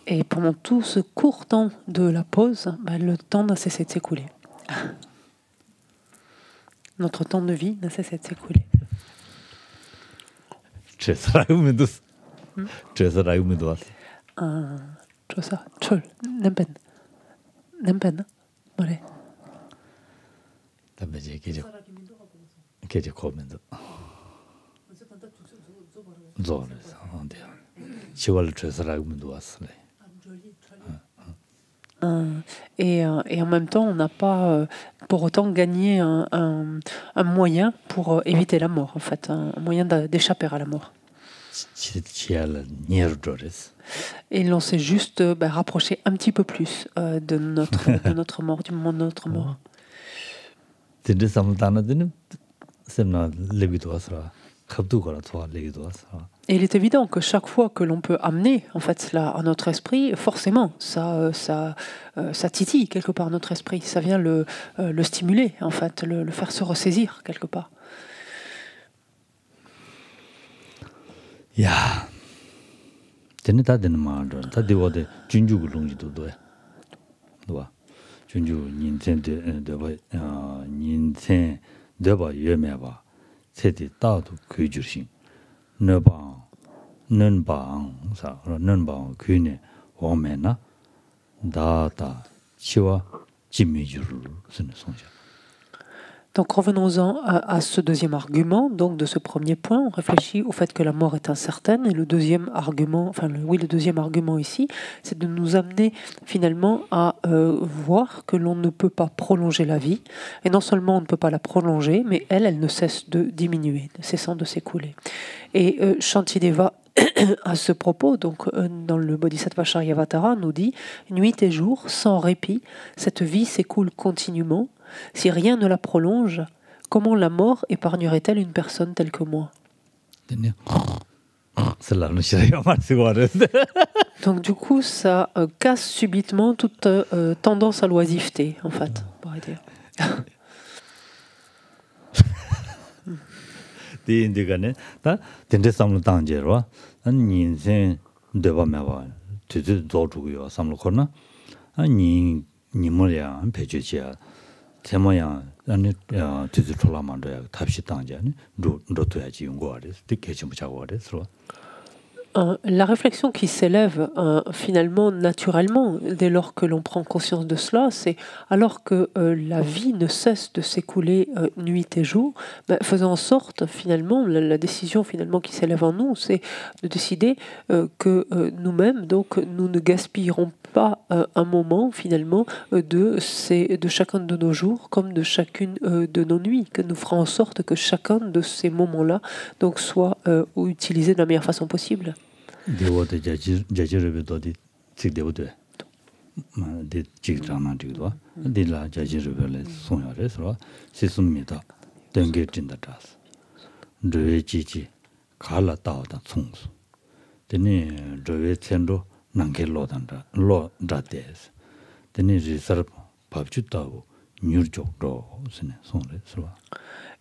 Et pendant tout ce court temps de la pause, le temps n'a cessé de s'écouler. Notre temps de vie n'a cessé de s'écouler. Chosa, chol, nempen, vale. Et en même temps, on n'a pas pour autant gagné un moyen pour éviter la mort, en fait, un moyen d'échapper à la mort. Et l'on s'est juste rapproché un petit peu plus de notre mort, du moment de notre mort. Et il est évident que chaque fois que l'on peut amener en fait cela à notre esprit, forcément, ça titille quelque part notre esprit. Ça vient le stimuler, en fait, le faire se ressaisir quelque part. Yeah. Tene ta den ma ro ta de wo de junju gu long ji do do wa junju nin chen de ba nin chen de ba yue me ba ce de da du ku ju xin ne ba nen ba sa nen ba ku ne wo me na da ta chi wa ji mi ju ru sun song xia. Donc revenons-en à ce deuxième argument. Donc de ce premier point, on réfléchit au fait que la mort est incertaine. Et le deuxième argument, le deuxième argument ici, c'est de nous amener finalement à voir que l'on ne peut pas prolonger la vie. Et non seulement on ne peut pas la prolonger, mais elle ne cesse de diminuer, ne cessant de s'écouler. Et Shantideva, à ce propos, donc dans le Bodhisattva Charyavatara, nous dit « Nuit et jour, sans répit, cette vie s'écoule continuellement. Si rien ne la prolonge, comment la mort épargnerait-elle une personne telle que moi ?» Donc du coup, ça casse subitement toute tendance à l'oisiveté, en fait, on pourrait dire. La réflexion qui s'élève finalement naturellement dès lors que l'on prend conscience de cela, c'est alors que la vie ne cesse de s'écouler nuit et jour, faisons en sorte finalement, la décision finalement qui s'élève en nous, c'est de décider que nous-mêmes, donc nous ne gaspillerons pas un moment finalement de chacun de nos jours comme de chacune de nos nuits, que nous ferons en sorte que chacun de ces moments-là donc soit utilisé de la meilleure façon possible.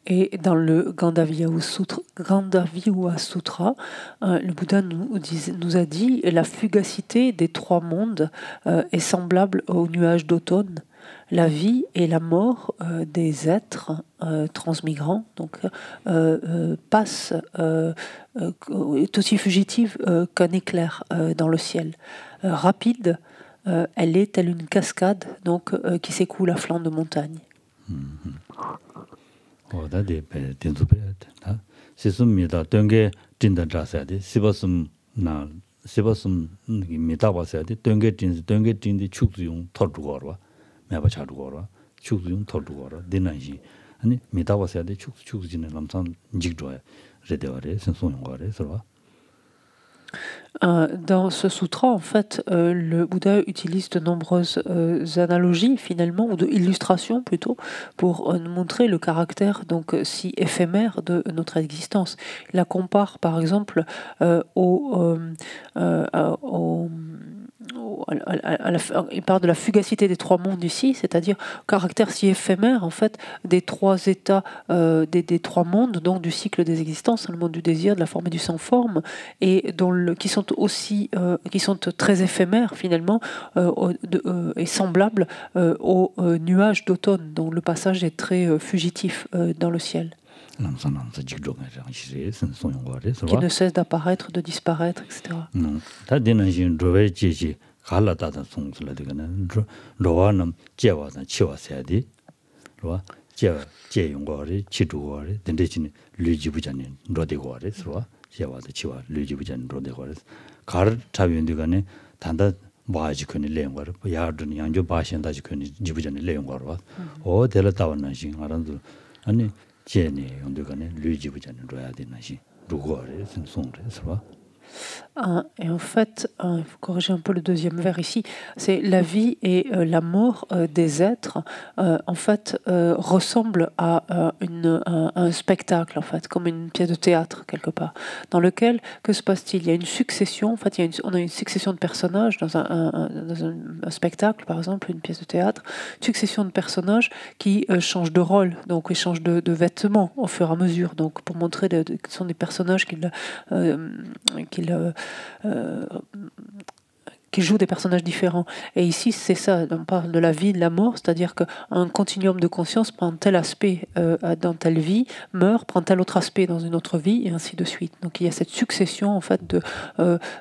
Et dans le Gandavya Sutra, le Bouddha nous a dit la fugacité des trois mondes est semblable aux nuages d'automne. La vie et la mort des êtres transmigrants donc, passent, est aussi fugitive qu'un éclair dans le ciel. Rapide, elle est telle une cascade donc, qui s'écoule à flanc de montagne. Dans ce sutra, en fait, le Bouddha utilise de nombreuses analogies, finalement, ou de illustrations plutôt, pour nous montrer le caractère donc si éphémère de notre existence. Il la compare, par exemple, il parle de la fugacité des trois mondes ici, c'est-à-dire caractère si éphémère en fait des trois états, des trois mondes, donc du cycle des existences, le monde du désir, de la forme et du sans-forme, et qui sont aussi qui sont très éphémères finalement et semblables aux nuages d'automne, dont le passage est très fugitif dans le ciel. Qui ne cesse d'apparaître, de disparaître, etc. Et en fait, il faut corriger un peu le deuxième vers ici, c'est la vie et la mort des êtres, en fait, ressemblent à un spectacle, en fait, comme une pièce de théâtre, quelque part, dans lequel, que se passe-t-il? Il y a une succession, en fait, on a une succession de personnages dans un spectacle, par exemple, une pièce de théâtre, une succession de personnages qui changent de rôle, donc ils changent de vêtements au fur et à mesure, donc pour montrer que ce sont des personnages qui jouent des personnages différents. Et ici, c'est ça, on parle de la vie, de la mort, c'est-à-dire qu'un continuum de conscience prend tel aspect dans telle vie, meurt, prend tel autre aspect dans une autre vie, et ainsi de suite. Donc il y a cette succession, en fait,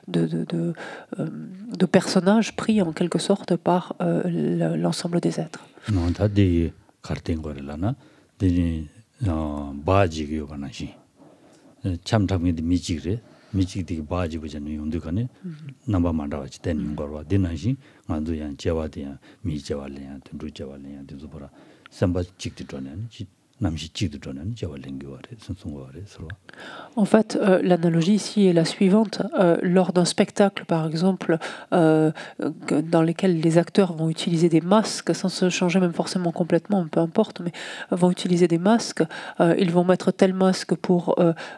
de personnages pris, en quelque sorte, par l'ensemble des êtres. 미치기 바지고 저는 용도가네 넘버 만다와지 되는 거로 되나시 만두야 제와대야 미제와래야 둔두제와래야 되서보라 삼바 직드도는 남시 직드도는 제와랭교와래 선송와래 서로. En fait, l'analogie ici est la suivante. Lors d'un spectacle, par exemple, dans lequel les acteurs vont utiliser des masques, sans se changer même forcément complètement, peu importe, mais vont utiliser des masques, ils vont mettre tel masque pour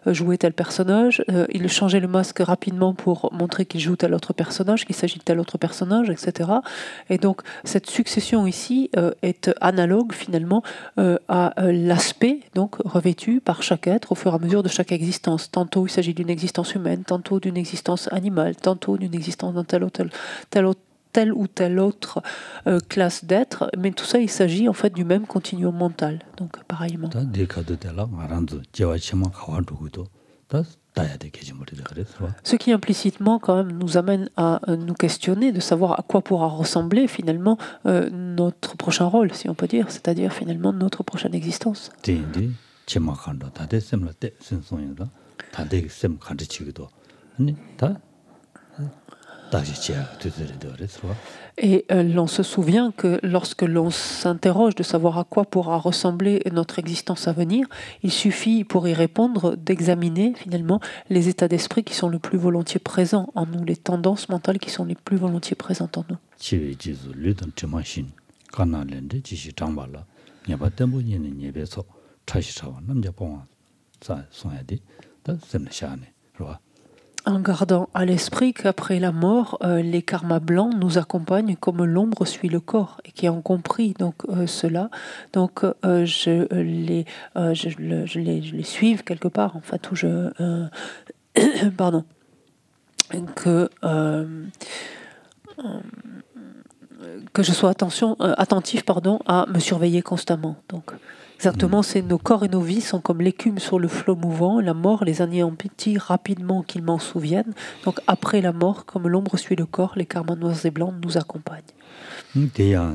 jouer tel personnage, ils changer le masque rapidement pour montrer qu'ils jouent tel autre personnage, qu'il s'agit de tel autre personnage, etc. Et donc, cette succession ici est analogue, finalement, à l'aspect donc revêtu par chaque être au fur et à mesure de chaque existence. Tantôt il s'agit d'une existence humaine, tantôt d'une existence animale, tantôt d'une existence dans telle ou telle autre classe d'êtres, mais tout ça il s'agit en fait du même continuum mental, donc pareillement. Ce qui implicitement quand même nous amène à nous questionner de savoir à quoi pourra ressembler finalement notre prochain rôle, si on peut dire, c'est-à-dire finalement notre prochaine existence. Et l'on se souvient que lorsque l'on s'interroge de savoir à quoi pourra ressembler notre existence à venir, il suffit pour y répondre d'examiner finalement les états d'esprit qui sont le plus volontiers présents en nous, les tendances mentales qui sont les plus volontiers présentes en nous. En gardant à l'esprit qu'après la mort, les karmas blancs nous accompagnent comme l'ombre suit le corps, et qui ont compris donc cela, donc je les suive quelque part, en fait, où pardon, que je sois attentif à me surveiller constamment. Donc, exactement, c'est nos corps et nos vies sont comme l'écume sur le flot mouvant. La mort les anéantit rapidement qu'ils m'en souviennent. Donc, après la mort, comme l'ombre suit le corps, les karmas noirs et blancs nous accompagnent. Ja.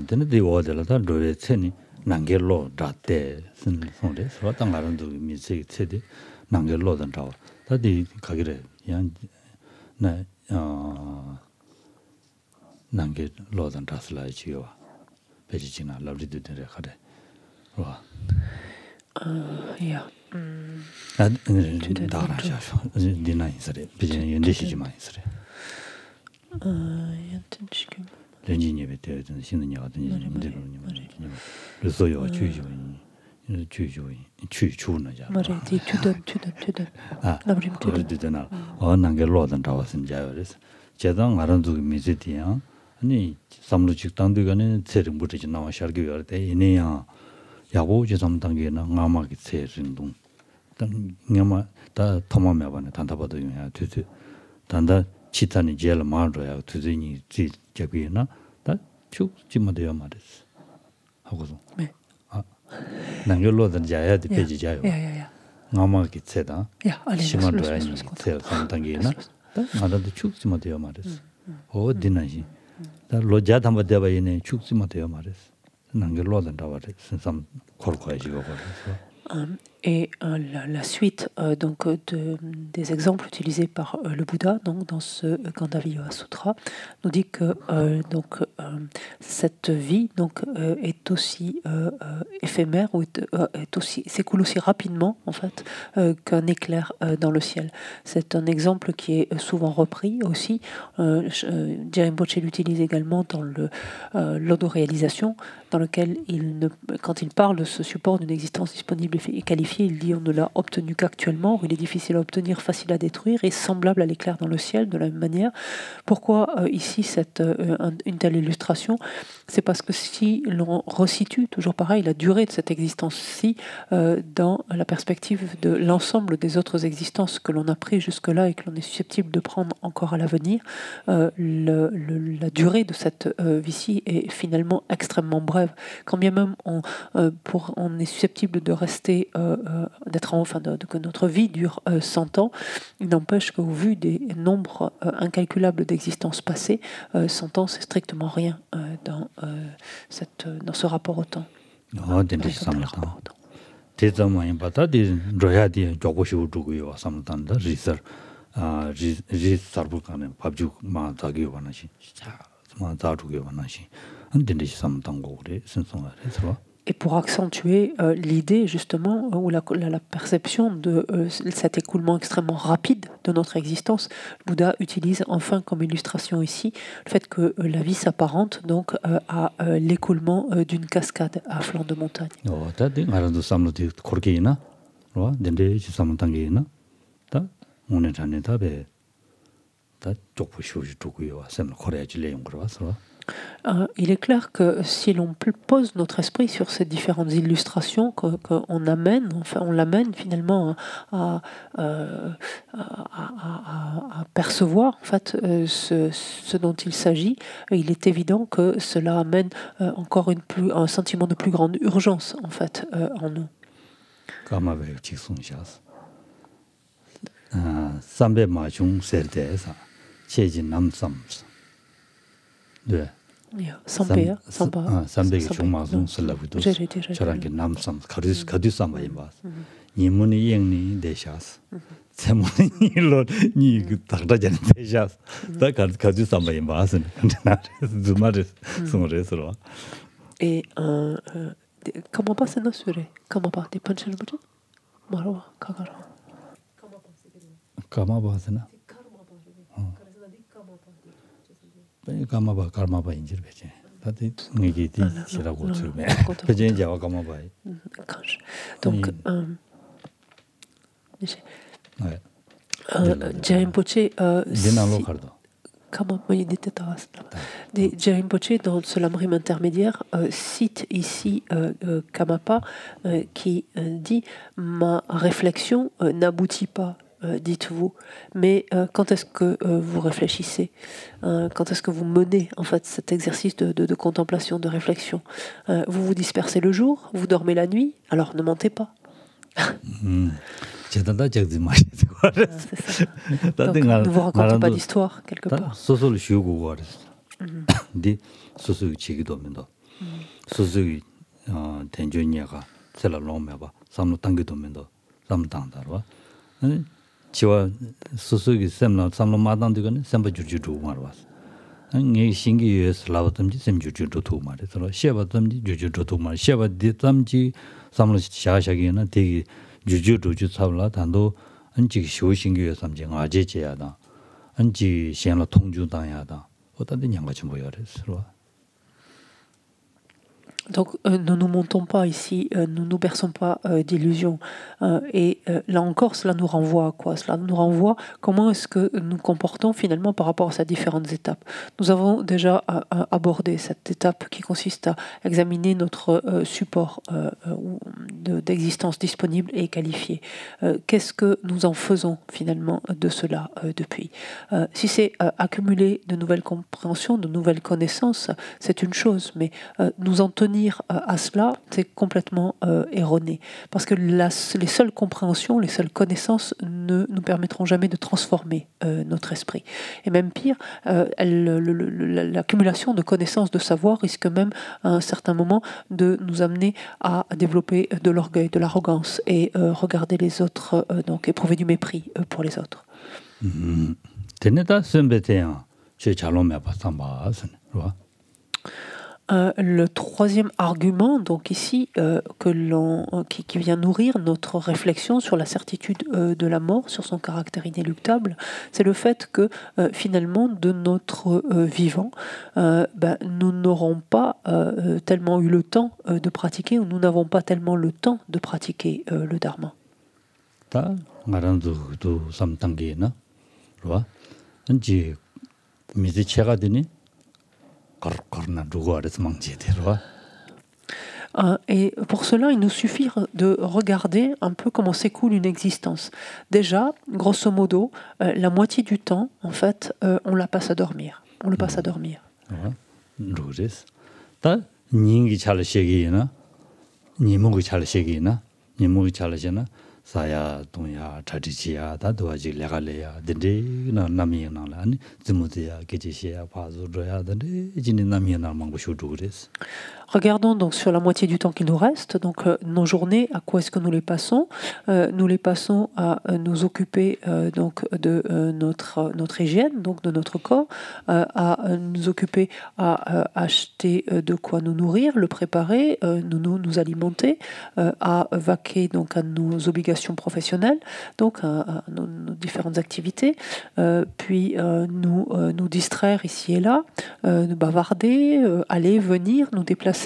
아니 삼루직 당도가는 세령 부르지 나와 샤르게 요때 이내야 야고 제 삼당게나 나마기 세ring동 단 냐마 다 토마메 바네 단다바도 야 되지 단다 치타니 제일 마르야 되지니 지 제비나 다 축지마되어 말했어 하고서 네. 아 난결로든 자야 되지 자요 야야야. 나마기 세다 야, allez, 심한도야 세 삼당게나 다 나도 축지마되어 말했어 어디나지 다 로자 담바 되바이네 축지마되어 말했어 난결로든 다바래 선삼 콜코야지고 그래서 Et la suite des exemples utilisés par le Bouddha donc, dans ce Gandhava Yoga Sutra nous dit que cette vie donc, est aussi éphémère ou s'écoule aussi rapidement en fait, qu'un éclair dans le ciel. C'est un exemple qui est souvent repris aussi. Rinpoche l'utilise également dans l'autoréalisation, dans lequel quand il parle de ce support d'une existence disponible et qualifiée, il dit on ne l'a obtenu qu'actuellement, il est difficile à obtenir, facile à détruire et semblable à l'éclair dans le ciel de la même manière. Pourquoi ici une telle illustration? C'est parce que si l'on resitue, toujours pareil, la durée de cette existence-ci dans la perspective de l'ensemble des autres existences que l'on a pris jusque-là et que l'on est susceptible de prendre encore à l'avenir, la durée de cette vie-ci est finalement extrêmement brève. Quand bien même on est susceptible de rester, que notre vie dure 100 ans, il n'empêche qu'au vu des nombres incalculables d'existences passées, 100 ans c'est strictement rien dans ce rapport au temps. Et pour accentuer l'idée justement ou la perception de cet écoulement extrêmement rapide de notre existence, Bouddha utilise enfin comme illustration ici le fait que la vie s'apparente donc à l'écoulement d'une cascade à flanc de montagne. Il est clair que si l'on pose notre esprit sur ces différentes illustrations qu'on amène, enfin on l'amène finalement à percevoir en fait ce dont il s'agit, il est évident que cela amène encore un sentiment de plus grande urgence en fait en nous. Sambe sambe 중마중 설라부도 저랑게 남삼 가두 삼바이 봐. 이문이 영니 대샤스. 세문이 일로 니 다다전 대샤스. 다 가두 삼바이 봐선 나 주말에 송어레스로. Et comment pas c'est assuré? Comment pas des punchel budget? Marwa kagara. Comment pas c'est na? 가마바 가마바 인지를 배제. 다들 이게 지라고 들으면 배제 이제 가마바. Donc Rinpoche Rinpoche dans ce lamrim intermédiaire cite ici Kamapa qui dit ma réflexion n'aboutit pas. Dites-vous, mais quand est-ce que vous réfléchissez, quand est-ce que vous menez en fait cet exercice de contemplation, de réflexion, vous vous dispersez le jour, vous dormez la nuit, alors ne mentez pas. C'est ça. Donc, ne vous racontez pas d'histoire quelque part. 지와 소소기 샘나 삼로 마단되거든 샘바 주주도 말와스 이 신기에서 라버든지 샘주주도 도 말해서 시아바든지 주주도 말 시아바디든지 삼로 샤샤기는 되게 주주도 주사블라 단도 안지 쇼신기에 삼정 아제제야다 안지 시행로 통주당야다 어떤데 양같이 모여서 Donc, ne nous montons pas ici, ne nous berçons pas d'illusions. Là encore, cela nous renvoie à quoi? Cela nous renvoie comment est-ce que nous comportons finalement par rapport à ces différentes étapes. Nous avons déjà abordé cette étape qui consiste à examiner notre support d'existence disponible et qualifié. Qu'est-ce que nous en faisons finalement de cela depuis? Si c'est accumuler de nouvelles compréhensions, de nouvelles connaissances, c'est une chose, mais nous en tenir à cela, c'est complètement erroné. Parce que les seules compréhensions, les seules connaissances ne nous permettront jamais de transformer notre esprit. Et même pire, l'accumulation de connaissances, de savoir, risque même à un certain moment de nous amener à développer de l'orgueil, de l'arrogance et regarder les autres, donc éprouver du mépris pour les autres. Le troisième argument, donc ici, qui vient nourrir notre réflexion sur la certitude de la mort, sur son caractère inéluctable, c'est le fait que finalement, de notre vivant, nous n'aurons pas tellement eu le temps de pratiquer, ou nous n'avons pas tellement le temps de pratiquer le dharma. Et pour cela, il nous suffit de regarder un peu comment s'écoule une existence. Déjà, grosso modo, la moitié du temps, en fait, on la passe à dormir. On le passe à dormir. 사야 동야 자지지야 다도아지 레갈레야 덴데 남이야나라니 지모데야 게지시야 바주로야 덴데 지니 남이야나 망고쇼도 그랬어. Regardons donc sur la moitié du temps qui nous reste, donc nos journées, à quoi est-ce que nous les passons? Nous les passons à nous occuper donc de notre hygiène, donc de notre corps, à nous occuper à acheter de quoi nous nourrir, le préparer, nous alimenter, à vaquer donc à nos obligations professionnelles, donc à nos différentes activités, puis nous distraire ici et là, nous bavarder, aller, venir, nous déplacer.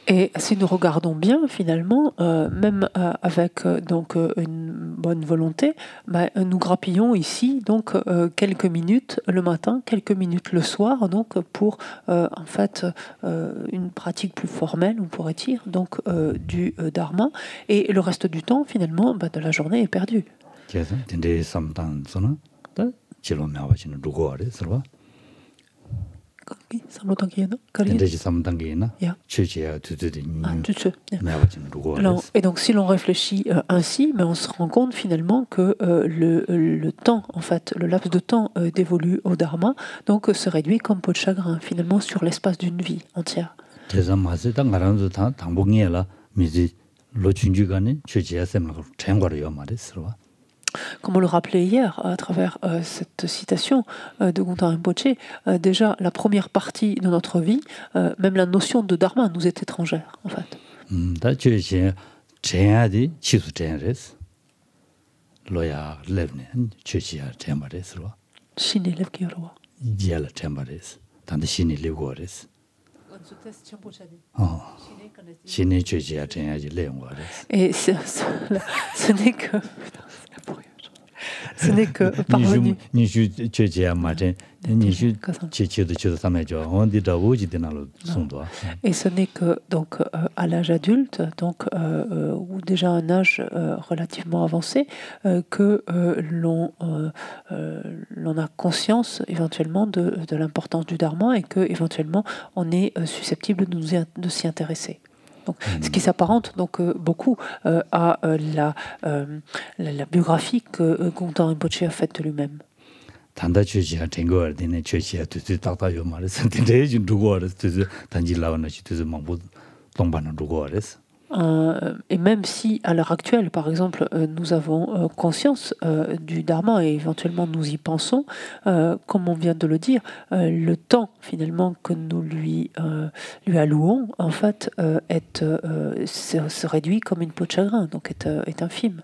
Et si nous regardons bien, finalement, même avec donc une bonne volonté, nous grappillons ici donc quelques minutes le matin, quelques minutes le soir, donc pour en fait une pratique plus formelle, on pourrait dire, donc du dharma, et le reste du temps, finalement, de la journée est perdu. Et donc si l'on réfléchit ainsi, mais on se rend compte finalement que le temps, en fait, le laps de temps dévolu au dharma, donc se réduit comme peau de chagrin finalement sur l'espace d'une vie entière. Comme on le rappelait hier à travers cette citation de Gonta Rinpoche, déjà la première partie de notre vie, même la notion de dharma nous est étrangère en fait. Et ce n'est que... Ce n'est que parvenu. Et ce n'est que donc à l'âge adulte, donc ou déjà un âge relativement avancé, que l'on a conscience éventuellement de l'importance du dharma et que éventuellement on est susceptible de s'y intéresser. Donc, ce qui s'apparente donc beaucoup à la biographie que Gonta Rinpoche a faite de lui-même. Et même si, à l'heure actuelle, par exemple, nous avons conscience du dharma et éventuellement nous y pensons, comme on vient de le dire, le temps finalement que nous lui allouons, en fait, se réduit comme une peau de chagrin, donc est infime.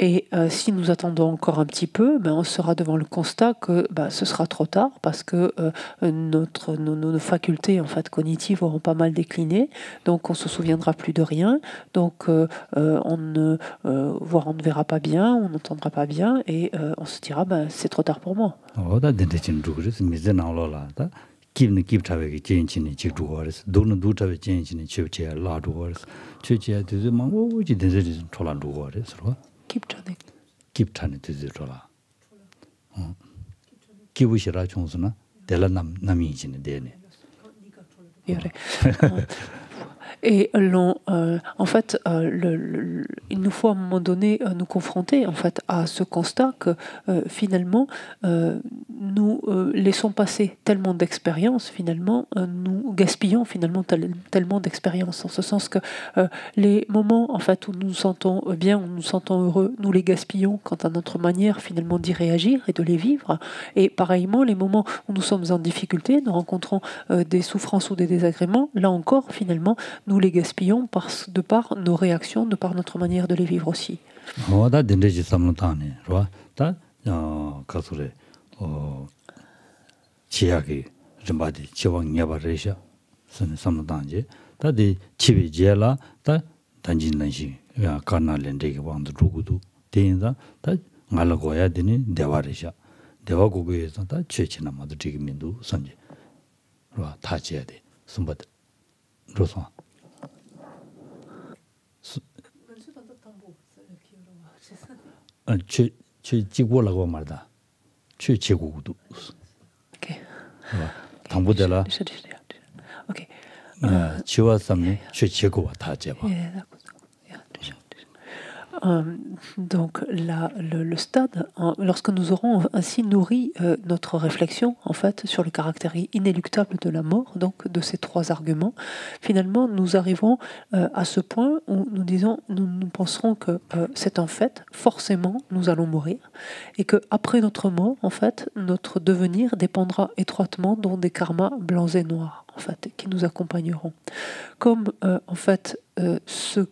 Et si nous attendons encore un petit peu, on sera devant le constat que ce sera trop tard parce que nos facultés en fait, cognitives auront pas mal décliné, donc on ne se souviendra plus de rien, donc on ne verra pas bien, on n'entendra pas bien et on se dira c'est trop tard pour moi. Et en fait, il nous faut à un moment donné nous confronter en fait à ce constat que finalement nous laissons passer tellement d'expériences, finalement nous gaspillons finalement tellement d'expériences, en ce sens que les moments en fait où nous nous sentons bien, où nous nous sentons heureux, nous les gaspillons quant à notre manière finalement d'y réagir et de les vivre. Et pareillement, les moments où nous sommes en difficulté, nous rencontrons des souffrances ou des désagréments, là encore finalement nous les gaspillons de par nos réactions, de par notre manière de les vivre aussi. Donc le stade, lorsque nous aurons ainsi nourri notre réflexion en fait sur le caractère inéluctable de la mort, donc de ces trois arguments, finalement nous arrivons à ce point où nous penserons que c'est un fait, forcément nous allons mourir, et que après notre mort, en fait, notre devenir dépendra étroitement des karmas blancs et noirs, en fait, qui nous accompagneront. Comme en fait ce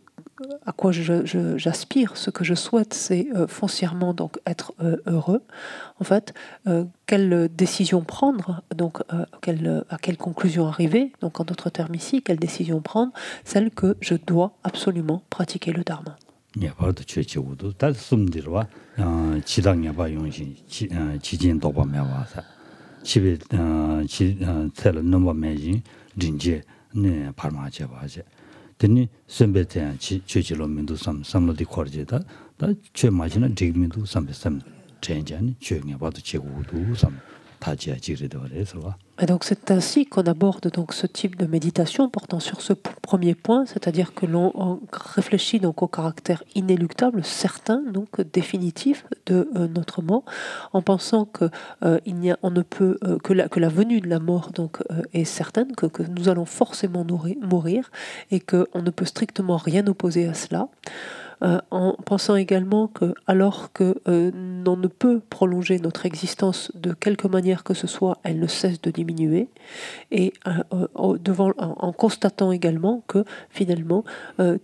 à quoi j'aspire, ce que je souhaite, c'est foncièrement donc être heureux. En fait, quelle décision prendre, donc à quelle conclusion arriver, donc en d'autres termes ici, quelle décision prendre, celle que je dois absolument pratiquer le dharma. Teni sembe ten chi chilo mindu samlo di korjeda da che majina dig mindu sambe sam chenjani che nge badu che gudu sam tajia jiri de reso. Et donc c'est ainsi qu'on aborde donc ce type de méditation portant sur ce premier point, c'est-à-dire que l'on réfléchit donc au caractère inéluctable, certain, donc définitif de notre mort, en pensant que on ne peut que la venue de la mort donc est certaine, que nous allons forcément mourir et que on ne peut strictement rien opposer à cela. En pensant également que, alors que l'on ne peut prolonger notre existence de quelque manière que ce soit, elle ne cesse de diminuer, et en constatant également que finalement,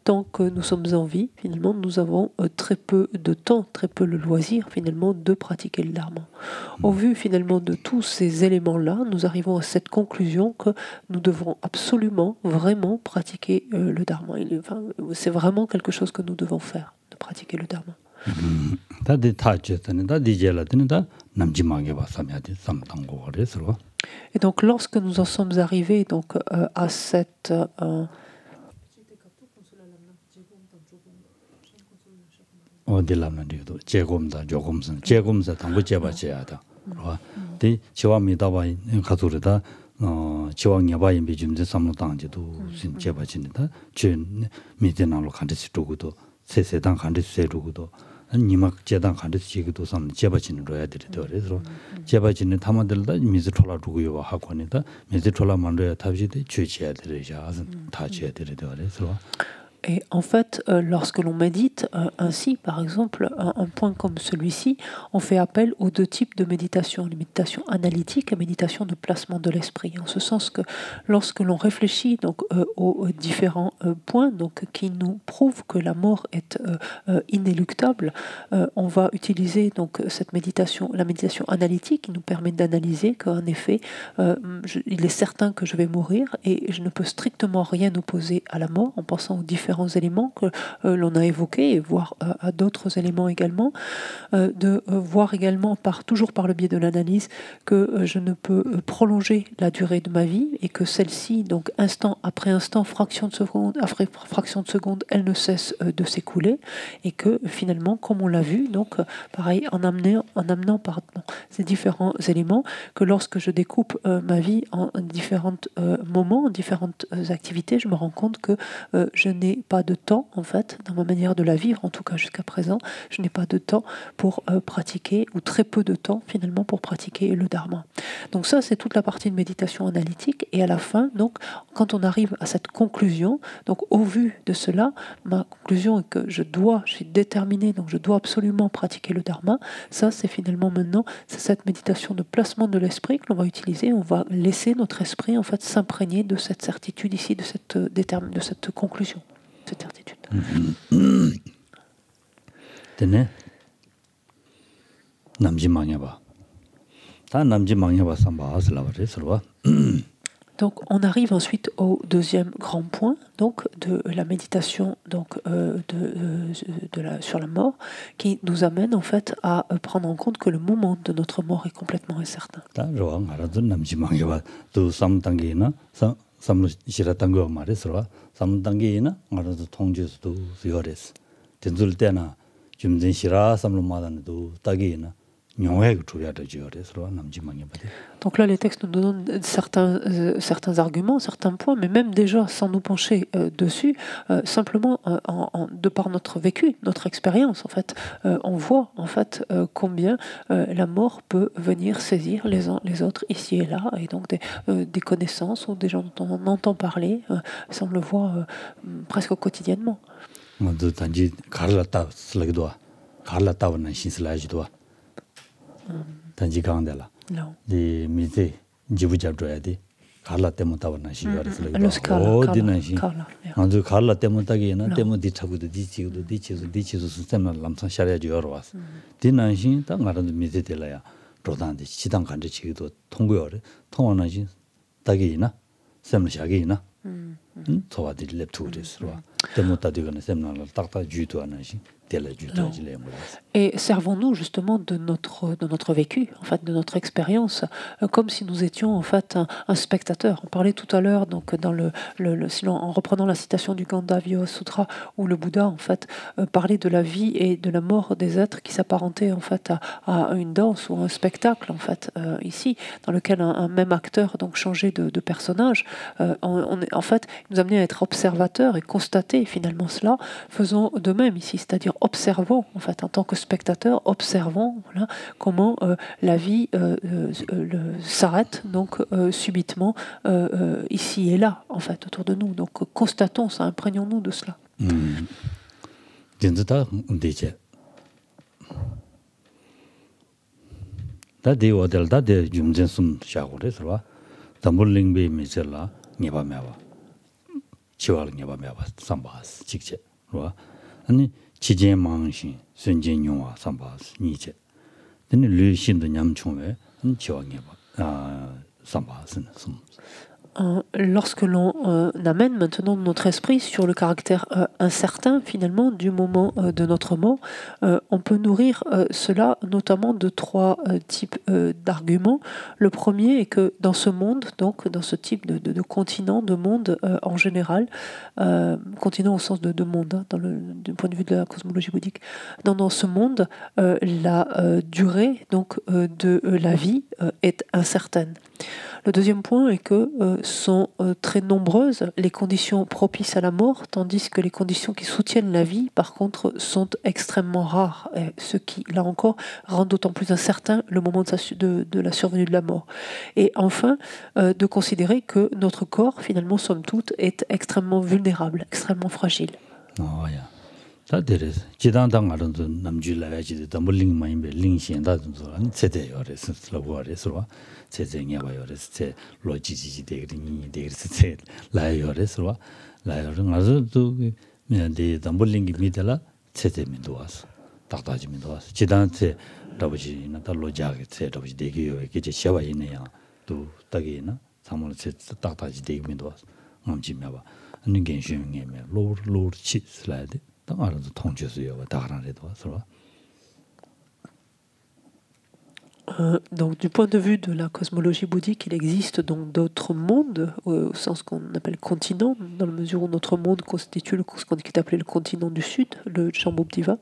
tant que nous sommes en vie, finalement, nous avons très peu de temps, très peu le loisir finalement de pratiquer le dharma. Au vu finalement de tous ces éléments-là, nous arrivons à cette conclusion que nous devons absolument, vraiment pratiquer le dharma. C'est vraiment quelque chose que nous devons faire, de pratiquer le dharma. Et donc lorsque nous en sommes arrivés donc, à cette... 니막 제단 간데 지기도 선 제바진 로야 되더래. 그래서 제바진은 타마들다 미즈 톨라 두고요 하고 하니다. 미즈 톨라 만들어야 탑지대 주의해야 되죠. 다 주의해야 되더래. 그래서 Et en fait, lorsque l'on médite ainsi, par exemple, un point comme celui-ci, on fait appel aux deux types de méditation, les méditations analytiques et méditation de placement de l'esprit. En ce sens que lorsque l'on réfléchit donc aux différents points donc qui nous prouvent que la mort est inéluctable, on va utiliser donc cette méditation, la méditation analytique, qui nous permet d'analyser qu'en effet, il est certain que je vais mourir et je ne peux strictement rien opposer à la mort en pensant aux différents éléments que l'on a évoqués et voir à d'autres éléments également, de voir également toujours par le biais de l'analyse que je ne peux prolonger la durée de ma vie et que celle-ci, donc instant après instant, fraction de seconde après fraction de seconde, elle ne cesse de s'écouler et que finalement, comme on l'a vu, donc pareil, en amenant ces différents éléments, que lorsque je découpe ma vie en différents moments, en différentes activités, je me rends compte que je n'ai pas de temps, en fait, dans ma manière de la vivre, en tout cas jusqu'à présent, je n'ai pas de temps pour pratiquer, ou très peu de temps finalement pour pratiquer le dharma. Donc ça, c'est toute la partie de méditation analytique. Et à la fin, donc, quand on arrive à cette conclusion, donc au vu de cela, ma conclusion est que je suis déterminé, donc je dois absolument pratiquer le dharma. Ça, c'est finalement maintenant, c'est cette méditation de placement de l'esprit que l'on va utiliser. On va laisser notre esprit en fait s'imprégner de cette certitude ici, de cette conclusion. Cette certitude. 되네. 남지 망해봐. 다 남지 망해봐 삼바스라 그래서. Donc, on arrive ensuite au deuxième grand point, donc de la méditation, donc sur la mort, qui nous amène en fait à prendre en compte que le moment de notre mort est complètement incertain. 남지 망해봐. 또 3단계나 3로 싫었던 거 말해서 3단계나 알아서 통제수도 요랬어. 된줄 때나 좀 싫어 3로 마다도 딱이나 용해 줘야 되죠. 그래서 남지 망해봐. Donc là, les textes nous donnent certains arguments, certains points, mais même déjà, sans nous pencher dessus, simplement de par notre vécu, notre expérience, en fait, on voit en fait combien la mort peut venir saisir les uns les autres ici et là, et donc des connaissances ou des gens dont on entend parler, ça on le voit presque quotidiennement. 단지 갈랐다 슬라기도 갈랐다는 신슬라지도 단지 강달라. No. 이 미세 지부잡줘야 돼. 갈라 때문에 타버나 시거를 어디는 아주 갈라 때문에 타기에는 때문에 뒤차고도 뒤치도 시스템을 남상 샤려지 여러 왔어. 뒤난신 딱 말하는 미세 될라야. 로단데 지당 간데 지기도 통고요래. 통원하신 딱이나 셈을 샤기나. 저와들이 랩투그랬어. 때문에 타디거는 셈을 딱딱 주도 하나씩. Et servons-nous justement de notre vécu, en fait, de notre expérience, comme si nous étions en fait un spectateur. On parlait tout à l'heure, donc sinon, en reprenant la citation du Gandavya Sutra, où le Bouddha en fait parlait de la vie et de la mort des êtres qui s'apparentaient en fait à une danse ou un spectacle en fait ici, dans lequel un même acteur donc changeait de personnage. En fait, il nous amenait à être observateurs et constater finalement cela. Faisons de même ici, c'est-à-dire observons, en fait, en tant que spectateurs, observons voilà, comment la vie s'arrête donc subitement ici et là, en fait, autour de nous. Donc constatons ça, imprégnons-nous de cela. 지제망신 순진용화 삼바스 니제 근데 류신도 냠총에 지왕해봐 삼바스는 Lorsque l'on amène maintenant notre esprit sur le caractère incertain finalement du moment de notre mort, on peut nourrir cela notamment de trois types d'arguments. Le premier est que dans ce monde, donc dans ce type de continent, de monde en général, continent au sens de monde, hein, du point de vue de la cosmologie bouddhique, dans ce monde, la durée donc de la vie est incertaine. Le deuxième point est que sont très nombreuses les conditions propices à la mort, tandis que les conditions qui soutiennent la vie, par contre, sont extrêmement rares, ce qui, là encore, rend d'autant plus incertain le moment de la survenue de la mort. Et enfin, de considérer que notre corps, finalement, somme toute, est extrêmement vulnérable, extrêmement fragile. Oh, yeah. 다들에서 지단당 알은도 남줄라야지 담블링 마인베 링신다 좀 세대요레스 슬로거레스로 세쟁이야 봐요레스 세 로지지지 되그니 되그스 세 라요레스로 라요는 아주도 면데 담블링이 미달라 세대민도 와서 딱다지민도 와서 지단세 아버지나 달로자게 세 아버지 되게요 이게 시와 있네요 또 딱이나 상물 세 딱다지 되기민도 와서 남지며 봐 아니 괜찮으면 로치 슬라이드 Donc, du point de vue de la cosmologie bouddhique, il existe donc d'autres mondes, au sens qu'on appelle continent, dans la mesure où notre monde constitue ce qu'on est appelé le continent du Sud, le Jambudvipa.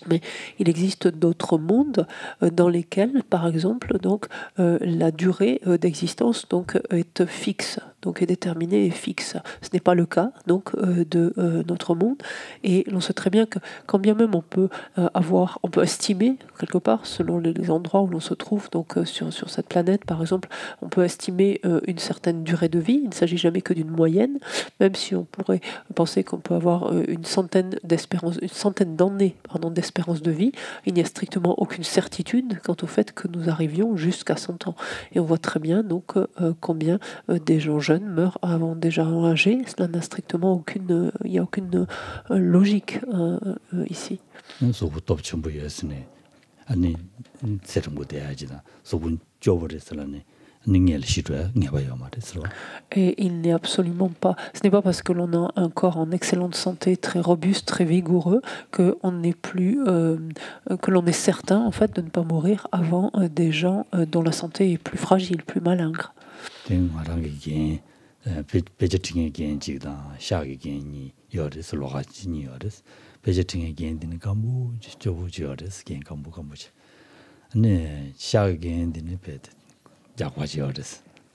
Mais il existe d'autres mondes dans lesquels, par exemple, donc la durée d'existence donc est fixe, donc est déterminée et fixe. Ce n'est pas le cas donc de notre monde. Et l'on sait très bien que quand bien même on peut estimer quelque part selon les endroits où l'on se trouve donc sur cette planète, par exemple, on peut estimer une certaine durée de vie. Il ne s'agit jamais que d'une moyenne, même si on pourrait penser qu'on peut avoir une centaine d'années d'espérance de vie, il n'y a strictement aucune certitude quant au fait que nous arrivions jusqu'à 100 ans. Et on voit très bien donc combien des gens jeunes meurent avant déjà âgés. Cela n'a strictement aucune, il n'y a aucune logique ici. Et il n'est absolument pas, ce n'est pas parce que l'on a un corps en excellente santé, très robuste, très vigoureux, que l'on est certain en fait de ne pas mourir avant des gens dont la santé est plus fragile, plus malingre.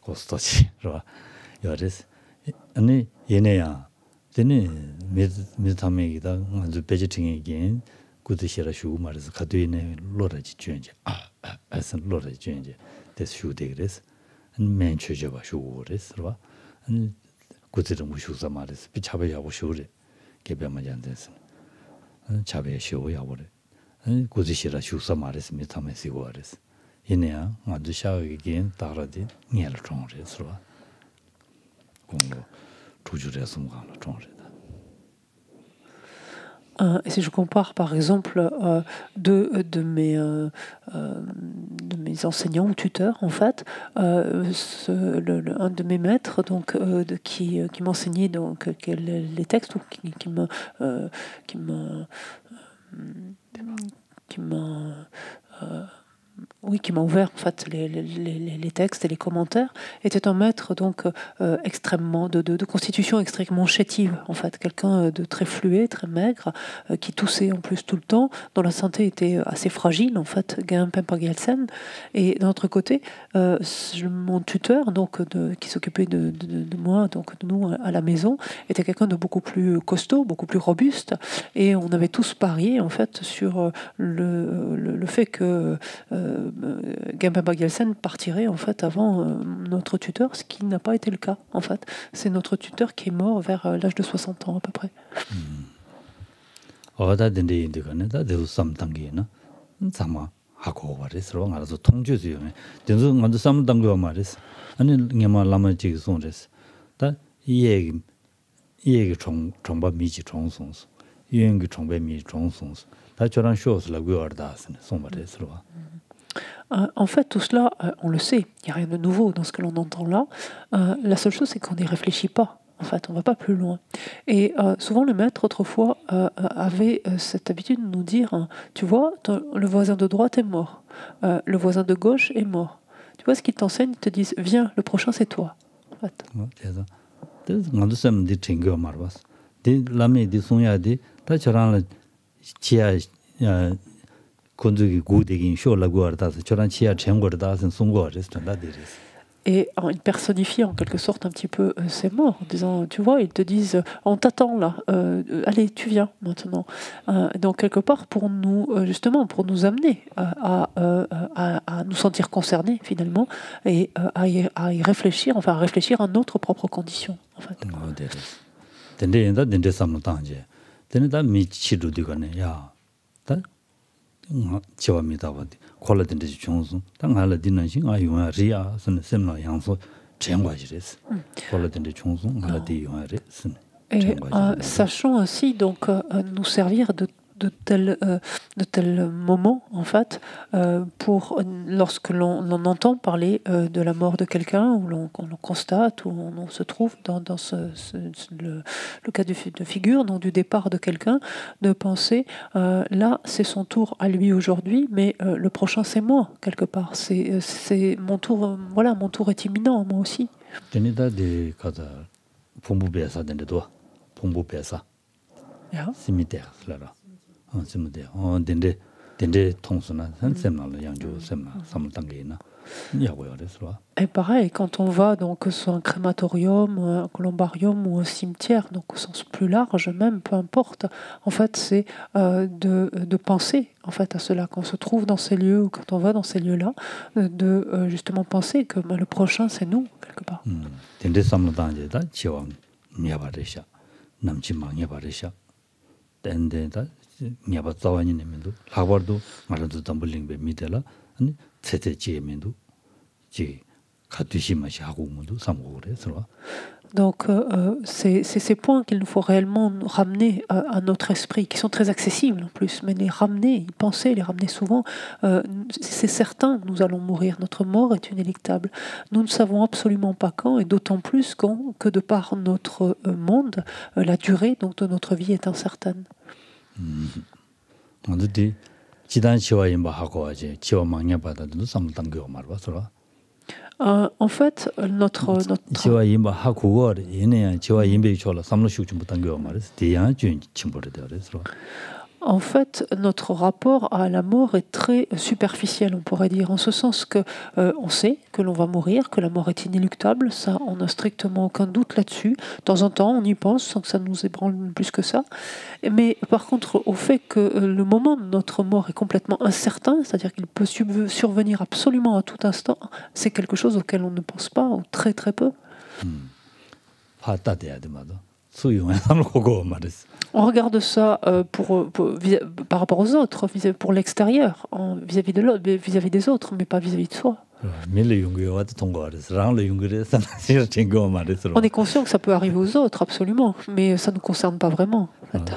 고스토치 로 요레스 아니 얘네야 되네 미타메기다 아주 베지팅에게 구드시라 슈고 말해서 가도이네 로라지 쥐엔제 아선 로라지 쥐엔제 데스 슈데그레스 맨 쳐져봐 슈고레스로 아니 구드름 무슈사 말해서 비차베야고 슈레 개변만 안 돼서 차베 슈고야고레 아니 구드시라 슈사 말해서 미타메시고 그랬어 이내야 아주 샤오이긴 따라디 녀를 종르스로 공로 주주레서 뭐가 종르다. Et si je compare par exemple de mes enseignants ou tuteurs en fait, un de mes maîtres donc qui m'enseignait donc les textes ou qui m'a ouvert en fait les textes et les commentaires, était un maître donc extrêmement de constitution extrêmement chétive en fait, quelqu'un de très fluet, très maigre, qui toussait en plus tout le temps, dont la santé était assez fragile en fait, Gain Pempa Gyaltsen. Et d'un autre côté, mon tuteur donc qui s'occupait de moi, donc de nous à la maison, était quelqu'un de beaucoup plus costaud, beaucoup plus robuste, et on avait tous parié en fait sur le fait que Gampempa Gyaltsen partirait en fait avant notre tuteur, ce qui n'a pas été le cas en fait. C'est notre tuteur qui est mort vers l'âge de 60 ans à peu près. En fait, tout cela, on le sait. Il n'y a rien de nouveau dans ce que l'on entend là. La seule chose, c'est qu'on n'y réfléchit pas. En fait, on ne va pas plus loin. Et souvent, le maître, autrefois, avait cette habitude de nous dire, tu vois, le voisin de droite est mort. Le voisin de gauche est mort. Tu vois ce qu'ils t'enseignent? Ils te disent, viens, le prochain, c'est toi. En fait. et ils personnifient en quelque sorte un petit peu ces morts, en disant, tu vois, ils te disent, on t'attend là, allez, tu viens maintenant. Donc quelque part pour nous, justement, pour nous amener à nous sentir concernés finalement et à y réfléchir, enfin à réfléchir à notre propre condition, en fait. Et sachant aussi donc nous servir de tels moments en fait pour lorsque l'on entend parler de la mort de quelqu'un ou l'on constate ou on se trouve dans le cas de figure donc du départ de quelqu'un, de penser là c'est son tour à lui aujourd'hui, mais le prochain c'est moi quelque part, c'est mon tour, voilà, mon tour est imminent moi aussi. Ja. Cimetière là. Cimetière. Et pareil, quand on va donc que ce soit un crématorium, un columbarium ou un cimetière, donc au sens plus large même, peu importe, en fait c'est de penser en fait à cela, quand on se trouve dans ces lieux ou quand on va dans ces lieux-là, de justement penser que le prochain c'est nous quelque part. Donc, c'est ces points qu'il nous faut réellement ramener à notre esprit, qui sont très accessibles en plus, mais les ramener, y penser, les ramener souvent. C'est certain, nous allons mourir. Notre mort est inéluctable. Nous ne savons absolument pas quand, et d'autant plus que de par notre monde, la durée donc, de notre vie est incertaine. En fait, notre En fait, notre rapport à la mort est très superficiel, on pourrait dire, en ce sens que on sait que l'on va mourir, que la mort est inéluctable, ça, on n'a strictement aucun doute là-dessus. De temps en temps, on y pense sans que ça nous ébranle plus que ça. Mais par contre, au fait que le moment de notre mort est complètement incertain, c'est-à-dire qu'il peut survenir absolument à tout instant, c'est quelque chose auquel on ne pense pas, ou très très peu. On regarde ça par rapport aux autres, pour l'extérieur, vis-à-vis de l'autre, vis-à-vis des autres, mais pas vis-à-vis de soi. On est conscient que ça peut arriver aux autres, absolument, mais ça ne nous concerne pas vraiment. En fait.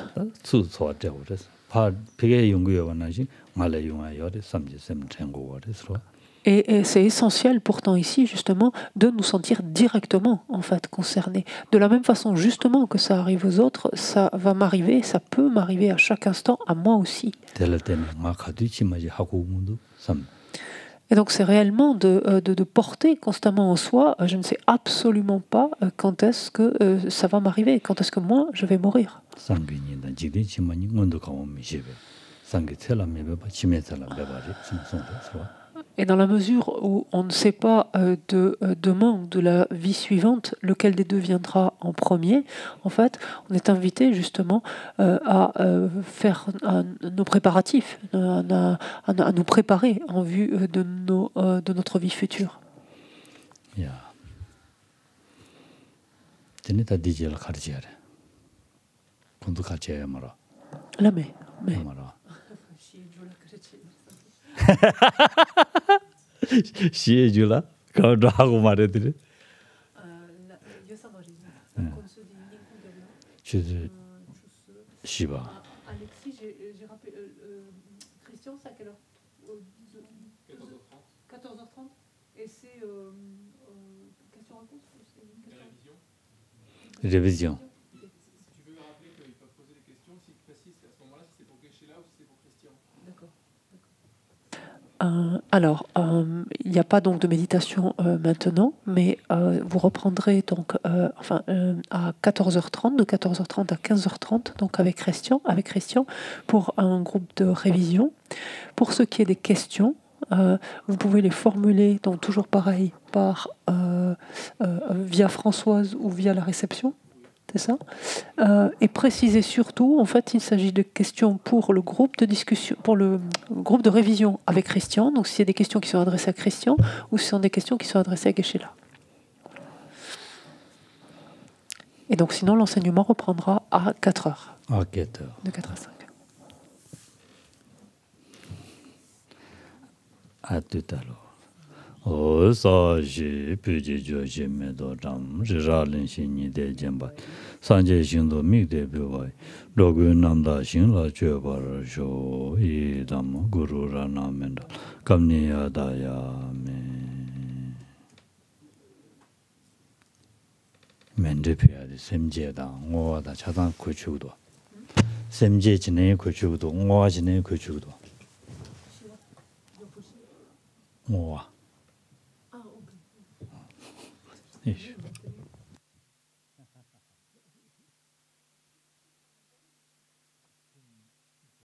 Et c'est essentiel pourtant ici justement de nous sentir directement en fait concernés. De la même façon justement que ça arrive aux autres, ça va m'arriver, ça peut m'arriver à chaque instant, à moi aussi. Et donc c'est réellement de porter constamment en soi, je ne sais absolument pas quand est-ce que ça va m'arriver, quand est-ce que moi je vais mourir. Et dans la mesure où on ne sait pas de demain ou de la vie suivante, lequel des deux viendra en premier, en fait, on est invité justement à faire nos préparatifs, à nous préparer en vue de notre vie future. Là, mais. 시해줄라? 그거 하고 말해드려. 시바. Alexis, j'ai rappelé Christian, c'est à quelle heure? 14h30. Et c'est question-réponse? Révision. Alors, il n'y a pas donc de méditation maintenant, mais vous reprendrez donc à 14h30, de 14h30 à 15h30, donc avec Christian, pour un groupe de révision. Pour ce qui est des questions, vous pouvez les formuler, donc toujours pareil, via Françoise ou via la réception. C'est ça. Et préciser surtout, en fait, il s'agit de questions pour le groupe de discussion, pour le groupe de révision avec Christian. Donc, s'il y a des questions qui sont adressées à Christian ou si ce sont des questions qui sont adressées à Geshe-la. Et donc, sinon, l'enseignement reprendra à 4 heures. À 4 heures. De 4 à 5. À tout à l'heure. O sa ji pu ji jo ji me do ram ri ra len xin ni de jen ba san je xin do mi de bu ba lo gu nam da xin la jue ba ra jo yi dam guru ra na men da kam ni ya da ya me men de pi ya de sem je da ngo da cha dan ku chu do sem je ji ne ku chu do ngo ji ne ku chu do ngo 一